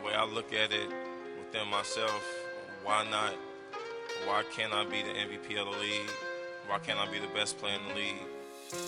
the way I look at it within myself, why not? Why can't I be the MVP of the league? Why can't I be the best player in the league?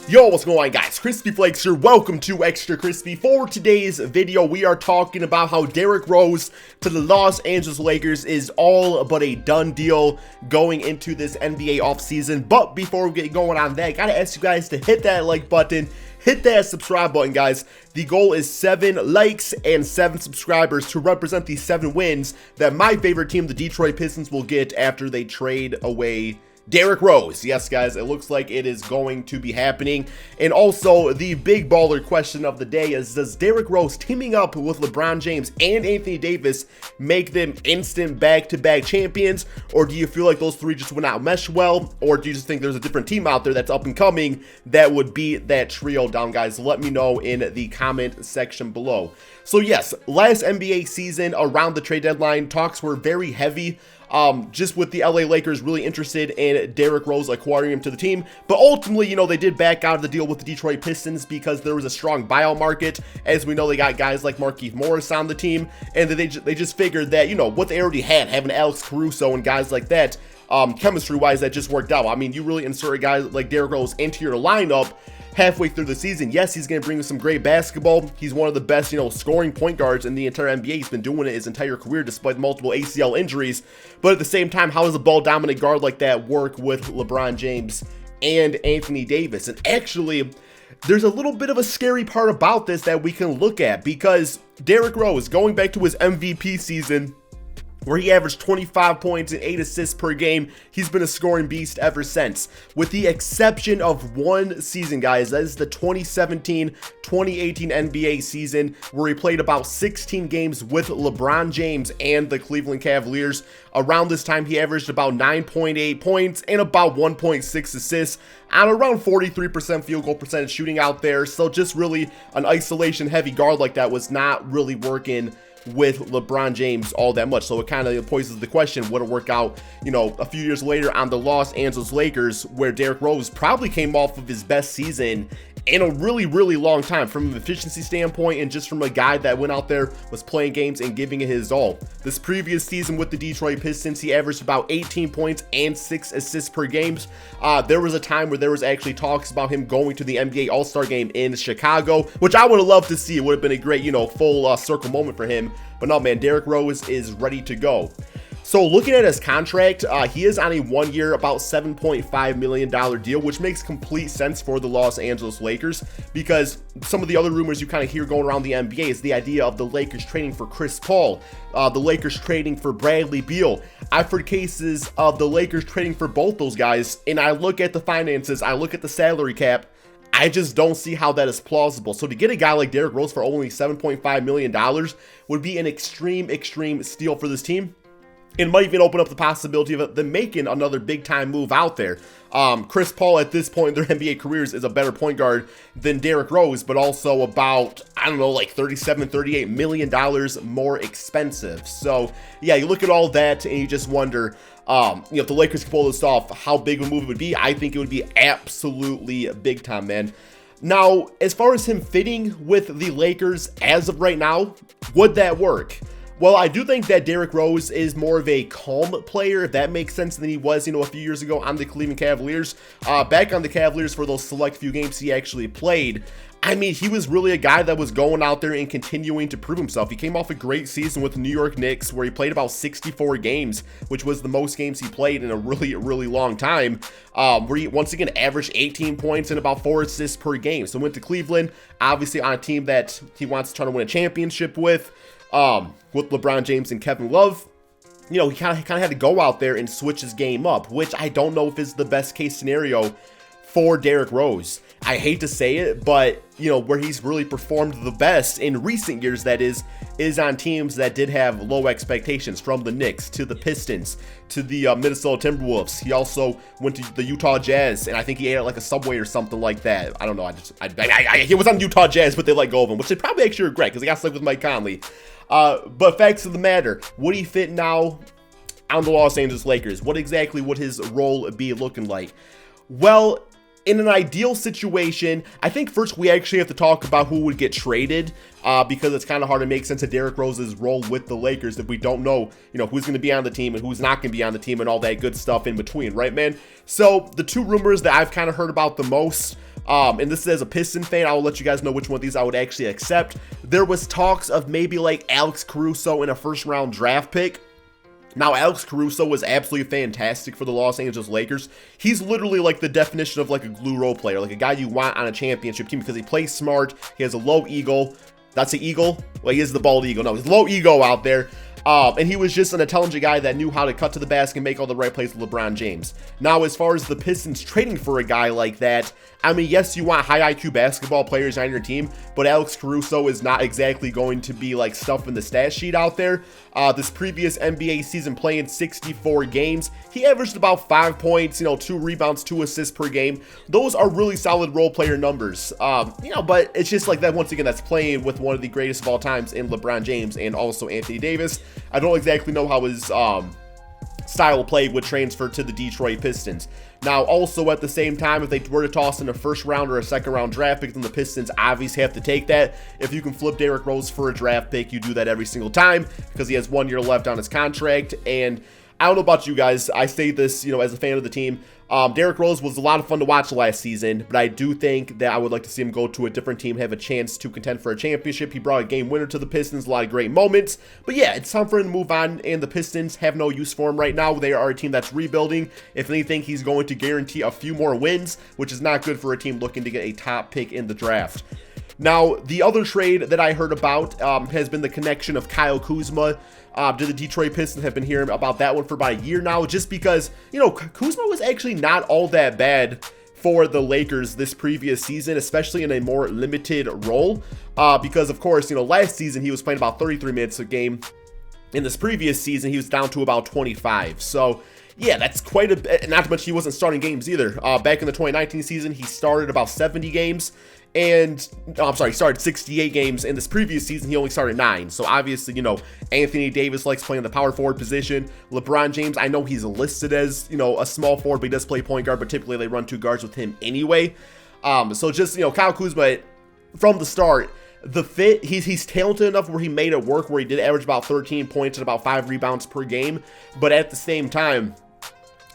Yo, what's going on, guys? Crispy Flakes here. Welcome to Extra Crispy. For today's video, we are talking about how Derrick Rose to the Los Angeles Lakers is all but a done deal going into this NBA offseason. But before we get going on that, I gotta ask you guys to hit that like button. Hit that subscribe button, guys. The goal is 7 likes and 7 subscribers to represent the 7 wins that my favorite team, the Detroit Pistons, will get after they trade away Derrick Rose. Yes, guys, it looks like it is going to be happening. And also, the big baller question of the day is, does Derrick Rose teaming up with LeBron James and Anthony Davis make them instant back-to-back champions? Or do you feel like those three just would not mesh well? Or do you just think there's a different team out there that's up and coming that would beat that trio down, guys? Let me know in the comment section below. So yes, last NBA season around the trade deadline, talks were very heavy. Just with the LA Lakers really interested in Derrick Rose acquiring him to the team. But ultimately, you know, they did back out of the deal with the Detroit Pistons because there was a strong buyout market. As we know, they got guys like Markieff Morris on the team, and they just figured that, you know, what they already had, having Alex Caruso and guys like that, chemistry-wise, that just worked out. I mean, you really insert a guy like Derrick Rose into your lineup halfway through the season. Yes, he's going to bring you some great basketball. He's one of the best, you know, scoring point guards in the entire NBA. He's been doing it his entire career despite multiple ACL injuries. But at the same time, how does a ball-dominant guard like that work with LeBron James and Anthony Davis? And actually, there's a little bit of a scary part about this that we can look at, because Derrick Rose, going back to his MVP season, where he averaged 25 points and 8 assists per game, he's been a scoring beast ever since. With the exception of one season, guys, that is the 2017-2018 NBA season, where he played about 16 games with LeBron James and the Cleveland Cavaliers. Around this time, he averaged about 9.8 points and about 1.6 assists on around 43% field goal percentage shooting out there. So just really an isolation-heavy guard like that was not really working with LeBron James all that much. So it kind of poses the question, would it work out, you know, a few years later on the Los Angeles Lakers, where Derrick Rose probably came off of his best season in a really, really long time from an efficiency standpoint, and just from a guy that went out there, was playing games and giving it his all. This previous season with the Detroit Pistons, he averaged about 18 points and 6 assists per game. There was a time where there was actually talks about him going to the NBA All-Star game in Chicago, which I would have loved to see. It would have been a great, you know, full circle moment for him. But no, man, Derrick Rose is ready to go. So looking at his contract, he is on a 1-year, about $7.5 million deal, which makes complete sense for the Los Angeles Lakers, because some of the other rumors you kind of hear going around the NBA is the idea of the Lakers trading for Chris Paul, the Lakers trading for Bradley Beal. I've heard cases of the Lakers trading for both those guys, and I look at the finances, I look at the salary cap, I just don't see how that is plausible. So to get a guy like Derrick Rose for only $7.5 million would be an extreme steal for this team. It might even open up the possibility of them making another big-time move out there. Chris Paul, at this point in their NBA careers, is a better point guard than Derrick Rose, but also about, I don't know, like $37-38 million more expensive. So, yeah, you look at all that, and you just wonder, you know, if the Lakers can pull this off, how big of a move it would be. I think it would be absolutely big-time, man. Now, as far as him fitting with the Lakers as of right now, would that work? Well, I do think that Derrick Rose is more of a calm player, if that makes sense, than he was, you know, a few years ago on the Cleveland Cavaliers. Back on the Cavaliers for those select few games he actually played, I mean, he was really a guy that was going out there and continuing to prove himself. He came off a great season with the New York Knicks, where he played about 64 games, which was the most games he played in a really, really long time, where he once again averaged 18 points and about 4 assists per game. So went to Cleveland, obviously on a team that he wants to try to win a championship with LeBron James and Kevin Love. You know, he kind of had to go out there and switch his game up, which I don't know if is the best case scenario for Derrick Rose. I hate to say it, but, you know, where he's really performed the best in recent years, that is on teams that did have low expectations, from the Knicks to the Pistons to the Minnesota Timberwolves. He also went to the Utah Jazz, and I think he ate at like a Subway or something like that. I don't know. He was on Utah Jazz, but they let go of him, which they probably actually regret, because he got stuck with Mike Conley. But facts of the matter, would he fit now on the Los Angeles Lakers? What exactly would his role be looking like? Well, in an ideal situation, I think first we actually have to talk about who would get traded, because it's kind of hard to make sense of Derrick Rose's role with the Lakers if we don't know, who's going to be on the team and who's not going to be on the team and all that good stuff in between, right, man? So the two rumors that I've kind of heard about the most, and this is as a Piston fan, I'll let you guys know which one of these I would actually accept. There was talks of maybe like Alex Caruso in a first-round draft pick. Now, Alex Caruso was absolutely fantastic for the Los Angeles Lakers. He's literally like the definition of like a glue role player, like a guy you want on a championship team because he plays smart. He has a low ego. That's the eagle? Well, he is the bald eagle. No, he's low ego out there. And he was just an intelligent guy that knew how to cut to the basket and make all the right plays with LeBron James. Now, as far as the Pistons trading for a guy like that, I mean, yes, you want high IQ basketball players on your team, but Alex Caruso is not exactly going to be like stuff in the stat sheet out there. This previous NBA season playing 64 games, he averaged about 5 points, 2 rebounds, 2 assists per game. Those are really solid role player numbers, but it's just like that, once again, that's playing with one of the greatest of all times in LeBron James and also Anthony Davis. I don't exactly know how his style of play would transfer to the Detroit Pistons. Now, also at the same time, if they were to toss in a first round or a second round draft pick, then the Pistons obviously have to take that. If you can flip Derrick Rose for a draft pick, you do that every single time because he has 1 year left on his contract. And I don't know about you guys, I say this, as a fan of the team. Derrick Rose was a lot of fun to watch last season, but I do think that I would like to see him go to a different team, have a chance to contend for a championship. He brought a game winner to the Pistons, a lot of great moments. But yeah, it's time for him to move on, and the Pistons have no use for him right now. They are a team that's rebuilding. If anything, he's going to guarantee a few more wins, which is not good for a team looking to get a top pick in the draft. Now, the other trade that I heard about has been the connection of Kyle Kuzma to the Detroit Pistons. Have been hearing about that one for about a year now, just because, Kuzma was actually not all that bad for the Lakers this previous season, especially in a more limited role, because, of course, last season he was playing about 33 minutes a game. In this previous season, he was down to about 25. So, yeah, that's quite a bit. Not much, he wasn't starting games either. Back in the 2019 season, he started about 70 games. And, he started 68 games. In this previous season, he only started 9. So, obviously, Anthony Davis likes playing the power forward position. LeBron James, I know he's listed as, a small forward, but he does play point guard. But typically, they run 2 guards with him anyway. So, just, Kyle Kuzma, from the start, the fit, he's talented enough where he made it work, where he did average about 13 points and about 5 rebounds per game. But at the same time,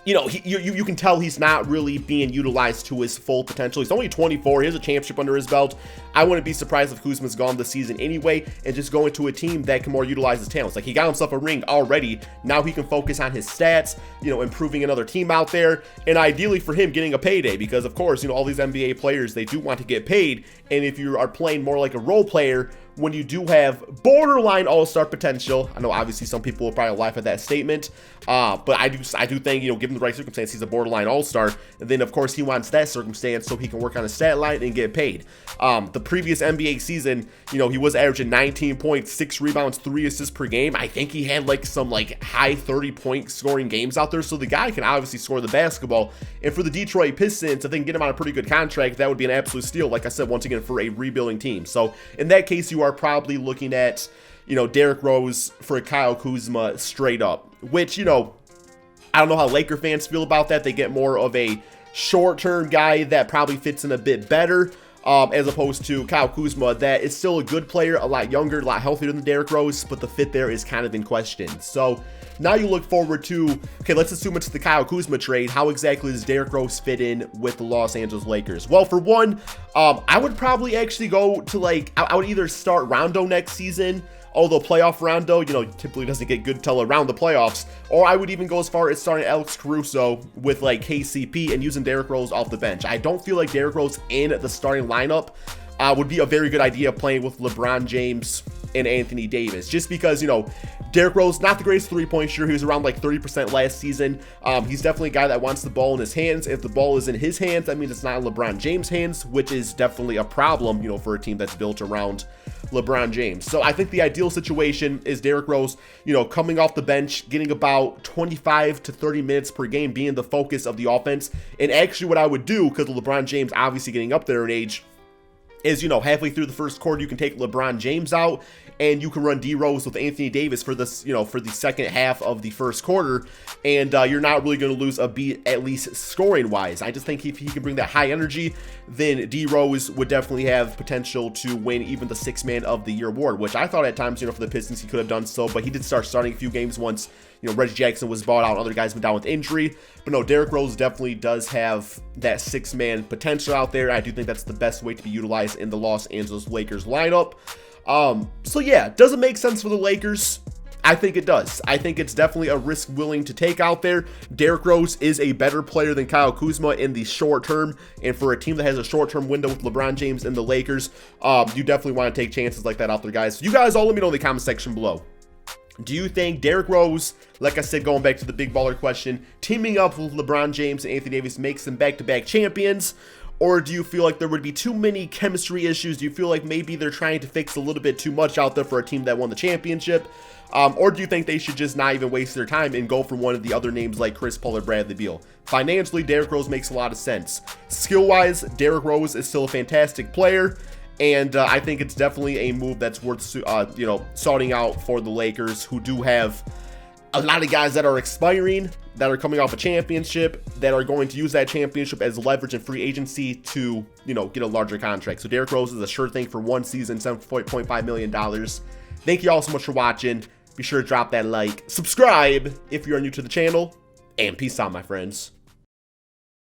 you can tell he's not really being utilized to his full potential. He's only 24. He has a championship under his belt. I wouldn't be surprised if Kuzma's gone this season anyway and just going to a team that can more utilize his talents. Like, he got himself a ring already. Now he can focus on his stats, improving another team out there, and ideally for him getting a payday because, of course, all these NBA players, they do want to get paid. And if you are playing more like a role player, when you do have borderline all-star potential, I know obviously some people will probably laugh at that statement, but I do think, given the right circumstance, he's a borderline all-star, and then of course he wants that circumstance so he can work on his stat line and get paid. The previous NBA season, he was averaging 19 points, 6 rebounds, 3 assists per game. I think he had some high 30-point scoring games out there, so the guy can obviously score the basketball. And for the Detroit Pistons, if they can get him on a pretty good contract, that would be an absolute steal, like I said, once again, for a rebuilding team. So in that case, you are probably looking at, Derrick Rose for Kyle Kuzma straight up, which, I don't know how Laker fans feel about that. They get more of a short-term guy that probably fits in a bit better, as opposed to Kyle Kuzma, that is still a good player, a lot younger, a lot healthier than Derrick Rose, but the fit there is kind of in question. So now you look forward to, okay, let's assume it's the Kyle Kuzma trade. How exactly does Derrick Rose fit in with the Los Angeles Lakers? Well, for one, I would probably actually go to I would either start Rondo next season, although playoff Rondo, typically doesn't get good till around the playoffs, or I would even go as far as starting Alex Caruso with KCP and using Derrick Rose off the bench. I don't feel like Derrick Rose in the starting lineup would be a very good idea playing with LeBron James and Anthony Davis, just because, Derrick Rose, not the greatest three-point shooter. He was around 30% last season. He's definitely a guy that wants the ball in his hands. If the ball is in his hands, that means it's not in LeBron James' hands, which is definitely a problem, for a team that's built around LeBron James. So I think the ideal situation is Derrick Rose, coming off the bench, getting about 25 to 30 minutes per game, being the focus of the offense. And actually what I would do, because LeBron James obviously getting up there in age, is, you know, halfway through the first quarter, you can take LeBron James out and you can run D Rose with Anthony Davis for this, you know, for the second half of the first quarter, and you're not really going to lose a beat, at least scoring wise. I just think if he can bring that high energy, then D Rose would definitely have potential to win even the Sixth Man of the Year award, which I thought at times, you know, for the Pistons he could have done so, but he did start starting a few games once, you know, Reggie Jackson was bought out, other guys went down with injury. But no, Derrick Rose definitely does have that six-man potential out there. I do think that's the best way to be utilized in the Los Angeles Lakers lineup. So yeah, does it make sense for the Lakers? I think it does. I think it's definitely a risk willing to take out there. Derrick Rose is a better player than Kyle Kuzma in the short term, and for a team that has a short-term window with LeBron James and the Lakers, you definitely want to take chances like that out there, guys. You guys all let me know in the comment section below. Do you think Derrick Rose, like I said, going back to the big baller question, teaming up with LeBron James and Anthony Davis makes them back-to-back champions? Or do you feel like there would be too many chemistry issues? Do you feel like maybe they're trying to fix a little bit too much out there for a team that won the championship? Or do you think they should just not even waste their time and go for one of the other names like Chris Paul or Bradley Beal? Financially, Derrick Rose makes a lot of sense. Skill-wise, Derrick Rose is still a fantastic player. And I think it's definitely a move that's worth, you know, sorting out for the Lakers, who do have a lot of guys that are expiring, that are coming off a championship, that are going to use that championship as leverage in free agency to, you know, get a larger contract. So Derrick Rose is a sure thing for one season, $7.5 million. Thank you all so much for watching. Be sure to drop that like, subscribe if you are new to the channel, and peace out, my friends.